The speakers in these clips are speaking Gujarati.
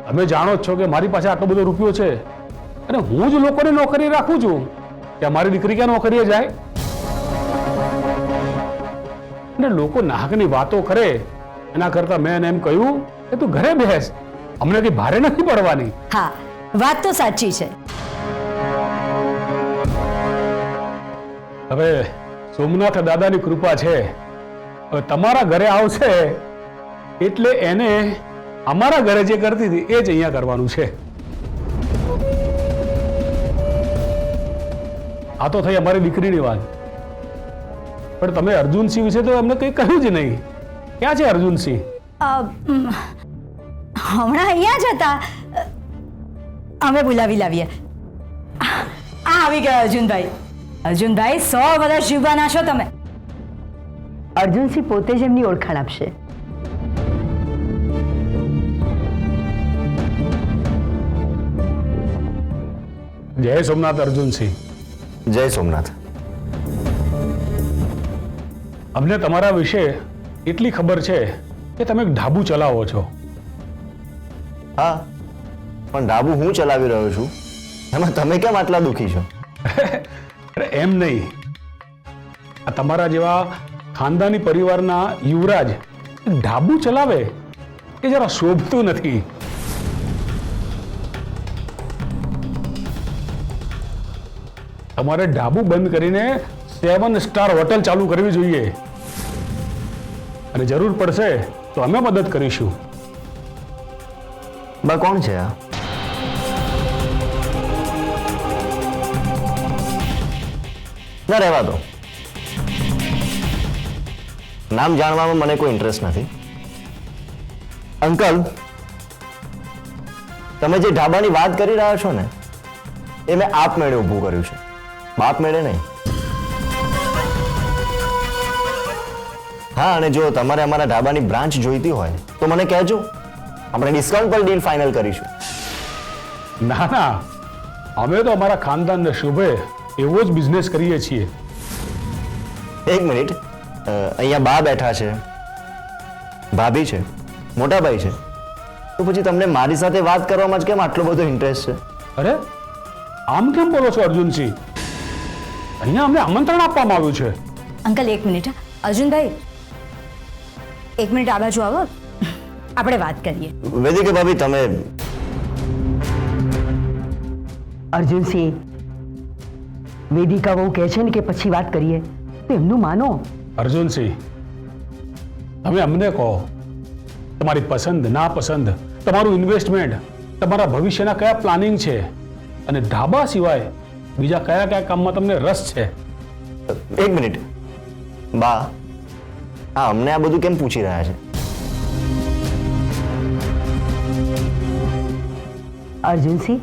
તમે જાણો જ છો કે મારી પાસે આટલો બધો રૂપિયો છે અને હું જ લોકોને નોકરી રાખું છું કે મારી દીકરી ક્યાં નોકરીએ જાય? અને લોકો નાહકની વાતો કરે એના કરતા મેં એને એમ કહ્યું કે તું ઘરે બેસ, અમને કઈ ભારે નથી પડવાની. હા, વાત તો સાચી છે. હવે સોમનાથ દાદાની કૃપા છે, હવે તમારા ઘરે આવશે એટલે એને અમારા ઘરે જે કરતી હતી એ જ અહીંયા કરવાનું છે. આ તો થઈ અમારી દીકરીની વાત, પણ તમે અર્જુનસિંહ વિશે તો અમને કંઈ કહ્યું જ નહીં. ક્યાં છે અર્જુનસિંહ? હમણાં અહીંયા જ હતા, અમે બોલાવી લાવીએ. આવી ગયા અર્જુનભાઈ. અર્જુનભાઈ 100 વર્ષ જીવવાના છો તમે. અર્જુનસિંહ પોતે જ એમની ઓળખાણ આપશે. જય સોમનાથ અર્જુનસિંહ. જય સોમનાથ. અમને તમારા વિશે એટલી ખબર છે કે તમે એક ઢાબુ ચલાવો છો. હા, પણ ઢાબુ હું ચલાવી રહ્યો છું, એમાં તમે કેમ આટલા દુઃખી છો? અરે એમ નહીં, આ તમારા જેવા ખાનદાની પરિવારના યુવરાજ એક ઢાબુ ચલાવે એ જરા શોભતું નથી. તમારે ઢાબુ બંધ કરીને 7 સ્ટાર હોટલ ચાલુ કરવી જોઈએ, અને જરૂર પડશે તો અમે મદદ કરીશું. બા કોણ છે આ? ના, રહેવા દો. નામ જાણવામાં મને કોઈ ઇન્ટરેસ્ટ નથી. અંકલ, તમે જે ઢાબાની વાત કરી રહ્યા છો ને, એ મેં આપમેળે ઊભું કર્યું છે, બાપ મેળે નહીં. હા, અને જો તમારે અમારા ઢાબાની બ્રાન્ચ જોઈતી હોય તો મને કહેજો, આપણે ડિસ્કાઉન્ટ પર ડીલ ફાઇનલ કરીશું. ના ના, અમે તો અમારા ખાનદાનને શોભે એવો જ બિઝનેસ કરીએ છીએ. એક મિનિટ, અહીંયા બા બેઠા છે, ભાભી છે, મોટાભાઈ છે, તો પછી તમને મારી સાથે વાત કરવામાં જ કેમ આટલો બધો ઇન્ટરેસ્ટ છે? અરે આમ કેમ બોલો છો અર્જુનસિંહ? અહીંયા અમને આમંત્રણ આપવામાં આવ્યું છે. અંકલ એક મિનિટ. અર્જુનભાઈ એક મિનિટ આ બાજુ આવો, આપણે વાત કરીએ. વેદિકા ભાભી, તમે અર્જુનસિંહ, વેદિકા બહુ કહે છે ને કે પછી વાત કરીએ, તો એમનું માનો. અર્જુનસિંહ, તમે અમને કહો, તમારી પસંદ ના પસંદ, તમારું ઇન્વેસ્ટમેન્ટ, તમારા ભવિષ્યના કયા પ્લાનિંગ છે, અને ઢાબા સિવાય બીજા કયા કયા કામમાં તમને રસ છે? એક મિનિટ બા, હા, અમને આ બધું કેમ પૂછી રહ્યા છે? અર્જુનસિંહ,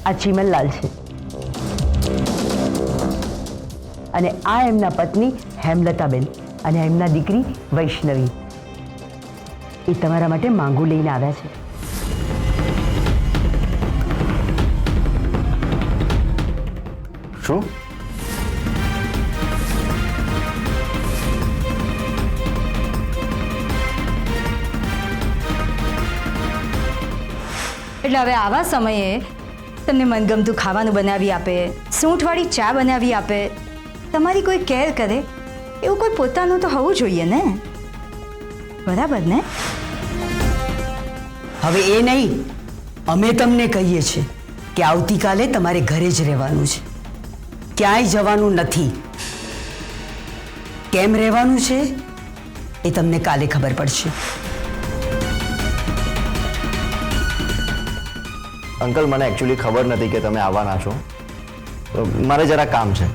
આ ચીમનલાલ છે અને આ એમના પત્ની હેમલતાબેન અને એમના દીકરી વૈષ્ણવી. એ તમારા માટે માંગુ લઈને આવ્યા છે. શું? એટલે હવે આવા સમયે તમને મનગમતું ખાવાનું બનાવી આપે, સૂંઠવાળી ચા બનાવી આપે, તમારી કોઈ કેર કરે, એવું કોઈ પોતાનું તો હોવું જોઈએ ને? બરાબર ને? હવે એ નહીં, અમે તમને કહીએ છીએ કે આવતીકાલે તમારે ઘરે જ રહેવાનું છે, ક્યાંય જવાનું નથી. કેમ રહેવાનું છે એ તમને કાલે ખબર પડશે. અંકલ, મને એકચ્યુઅલી ખબર નથી કે તમે આવવાના છો, તો મારે જરા કામ છે.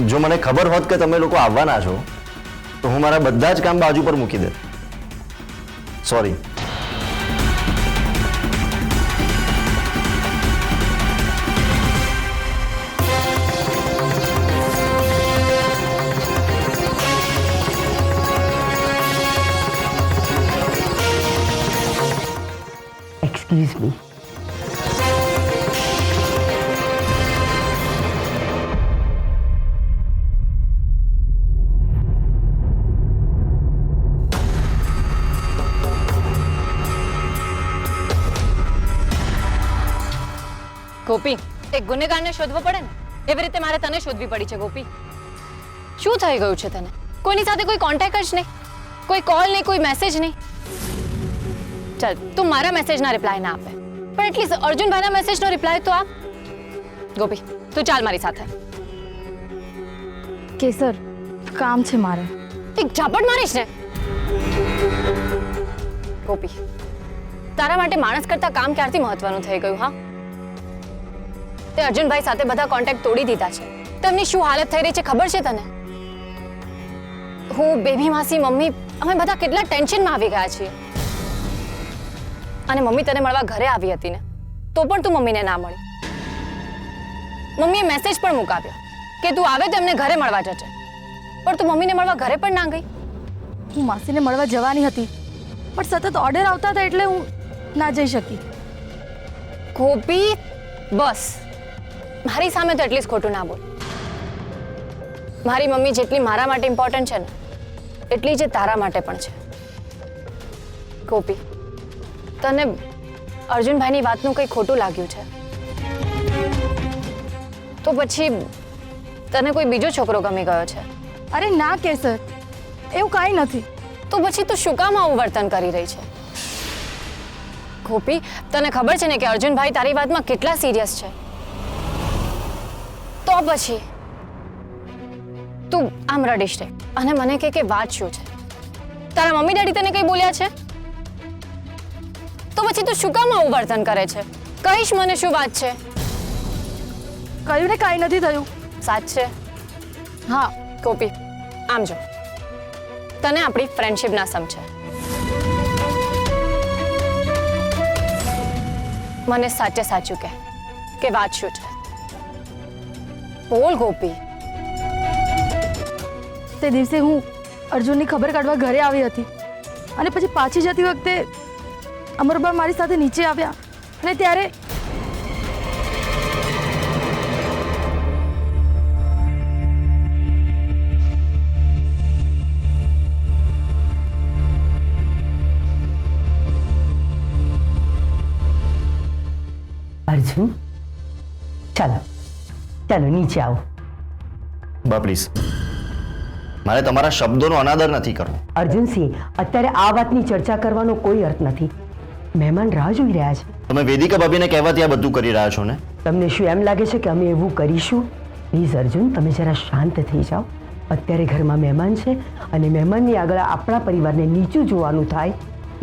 જો મને ખબર હોત કે તમે લોકો આવવાના છો તો હું મારા બધા જ કામ બાજુ પર મૂકી દે. સોરી. Excuse me. ગોપી, એક ગુનેગારને શોધવો પડે ને એવી રીતે મારે તને શોધવી પડી છે ગોપી. શું થઈ ગયું છે તને? કોઈની સાથે કોઈ કોન્ટેક્ટ જ નહીં, કોઈ કોલ નહીં, કોઈ મેસેજ નહીં. ચાલ તું મારા મેસેજના રિપ્લાય ના આપે, પણ એટલીસ્ટ અર્જુનભાઈના મેસેજનો રિપ્લાય તો આપ. ગોપી તું ચાલ મારી સાથે. કેસર, કામ છે મારે. એક ઝાપટ મારીશ ને. ગોપી, તારા માટે માણસ કરતા કામ ક્યારથી મહત્વનું થઈ ગયું? હા, તે અર્જુનભાઈ સાથે બધા કોન્ટેક્ટ તોડી દીધા છે. તેમની શું હાલત થઈ રહી છે ખબર છે તને? હું, બેબી માસી, મમ્મી, અમે બધા કેટલા ટેન્શનમાં આવી ગયા છીએ. અને મમ્મી તને મળવા ઘરે આવી હતી ને, તો પણ તું મમ્મીને ના મળી. મમ્મીએ મેસેજ પણ મુકાવ્યો કે તું આવે તો એમને ઘરે મળવા જજે, પણ તું મમ્મીને મળવા ઘરે પણ ના ગઈ. હું માસીને મળવા જવાની હતી, પણ સતત ઓર્ડર આવતા હતા એટલે હું ના જઈ શકી. ગોપી, બસ મારી સામે તો એટલીસ્ટ ખોટું ના બોલ. મારી મમ્મી જેટલી મારા માટે ઇમ્પોર્ટન્ટ છે ને, એટલી જ તારા માટે પણ છે. ગોપી, તને અર્જુનભાઈની વાતનું કંઈ ખોટું લાગ્યું છે તો પછી તને કોઈ બીજો છોકરો ગમી ગયો છે? અરે ના કેસર, એવું કાંઈ નથી. તો પછી તું શું કામ આવું વર્તન કરી રહી છે? ગોપી, તને ખબર છે ને કે અર્જુનભાઈ તારી વાતમાં કેટલા સિરિયસ છે. તો પછી તું આમ રડીશ રે અને મને કે વાત શું છે? તારા મમ્મી ડેડી તને કંઈ બોલ્યા છે? તો પછી તું શું કામ આવું વર્તન કરે છે? કહીશ મને શું વાત છે? કહ્યું ને કાંઈ નથી થયું. સાચ છે? હા. ગોપી, આમ જો, તને આપણી ફ્રેન્ડશિપ ના સમજે. મને સાચે સાચું કે વાત શું છે? બોલ ગોપી. તે દિવસે હું અર્જુનની ખબર કાઢવા ઘરે આવી હતી અને પછી પાછી જતી વખતે અમરબા મારી સાથે નીચે આવ્યા અને ત્યારે અર્જુન, ચાલો ચાલો નીચે આવો. બા પ્લીઝ, મારે તમારા શબ્દોનો અનાદર નથી કરવો. અર્જુનસિંહ, અત્યારે આ વાતની ચર્ચા કરવાનો કોઈ અર્થ નથી. મહેમાન રાહ જોઈ રહ્યા છે. તમે વેદિકા ભાભીને કહેવાથી આ બધું કરી રહ્યા છો ને? તમને શું એમ લાગે છે કે અમે એવું કરીશું? પ્લીઝ અર્જુન, તમે જરા શાંત થઈ જાઓ. અત્યારે ઘરમાં મહેમાન છે અને મહેમાનની આગળ આપણા પરિવારને નીચું જોવાનું થાય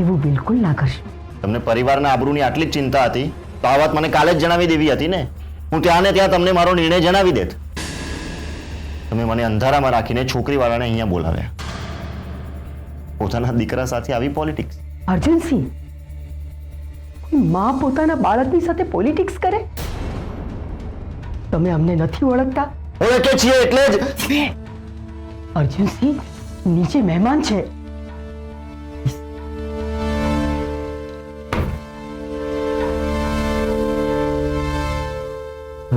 એવું બિલકુલ ના કરશો. તમને પરિવારના આબરૂની આટલી જ ચિંતા હતી તો આ વાત મને કાલે જ જણાવી દેવી હતી ને. હું ત્યાં ને ત્યાં તમને મારો નિર્ણય જણાવી દેત. તમે મને અંધારામાં રાખીને છોકરીવાળાને અહીંયા બોલાવ્યા. પોતાના દીકરા સાથે આવી પોલિટિક્સ? અર્જુનસિંહ, માં પોતાના બાળકની સાથે પોલિટિક્સ કરે? તમે અમને નથી ઓળખતા? ઓળખે છીએ એટલે જ. અર્જુનસિંહ, નીચે મહેમાન છે.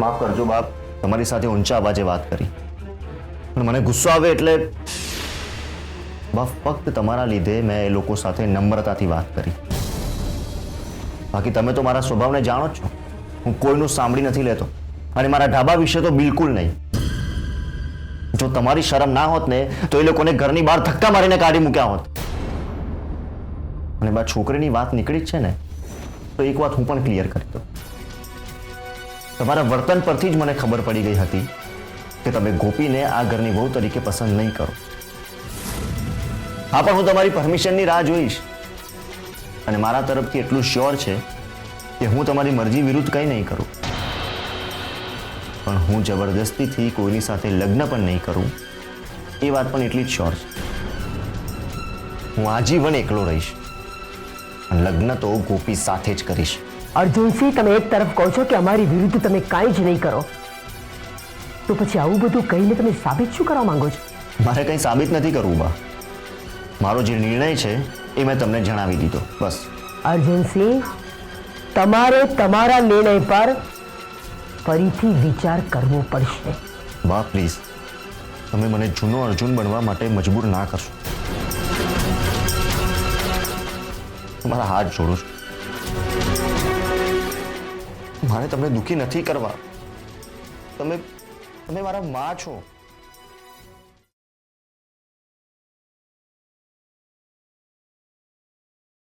માફ કરજો બાપ, તમારી સાથે ઊંચા અવાજે વાત કરી, પણ મને ગુસ્સો આવે એટલે બાપ ફક્ત તમારા લીધે મેં એ લોકો સાથે નમ્રતાથી વાત કરી. બાકી તમે તો મારા સ્વભાવને જાણો જ છો. હું કોઈનું સાંભળી નથી લેતો અને મારા ઢાબા વિશે તો બિલકુલ નહીં. જો તમારી શરમ ના હોત ને તો એ લોકોને ઘરની બહાર ધક્કા મારીને કાઢી મૂક્યા હોત. અને બા છોકરીની વાત નીકળી જ છે ને, તો એક વાત હું પણ ક્લિયર કરી દઉં. તમારા વર્તન પરથી જ મને ખબર પડી ગઈ હતી કે તમે ગોપીને આ ઘરની વહુ તરીકે પસંદ નહીં કરો. હા, પણ હું તમારી પરમિશનની રાહ જોઈશ અને મારા તરફથી એટલું શ્યોર છે કે હું તમારી મરજી વિરુદ્ધ કંઈ નહીં કરું. પણ હું જબરદસ્તીથી કોઈની સાથે લગ્ન પણ નહીં કરું, એ વાત પણ એટલી જ શ્યોર છે. હું આજીવન એકલો રહીશ અને લગ્ન તો ગોપી સાથે જ કરીશ. અર્જુનસિંહ, તમે એક તરફ કહો છો કે અમારી વિરુદ્ધ તમે કાંઈ જ નહીં કરો, તો પછી આવું બધું કહીને તમે સાબિત શું કરવા માંગો છો? મારે કંઈ સાબિત નથી કરવું બા. મારો જે નિર્ણય છે એ મેં તમને જણાવી દીધો, બસ. અર્જુનસિંહ, તમારે તમારા નિર્ણય પર ફરીથી વિચાર કરવો પડશે. બા પ્લીઝ, તમે મને જૂનો અર્જુન બનવા માટે મજબૂર ના કરશો. તમારા હાથ જોડું છું. મારે તમને દુઃખી નથી કરવા. તમે મારા માં છો.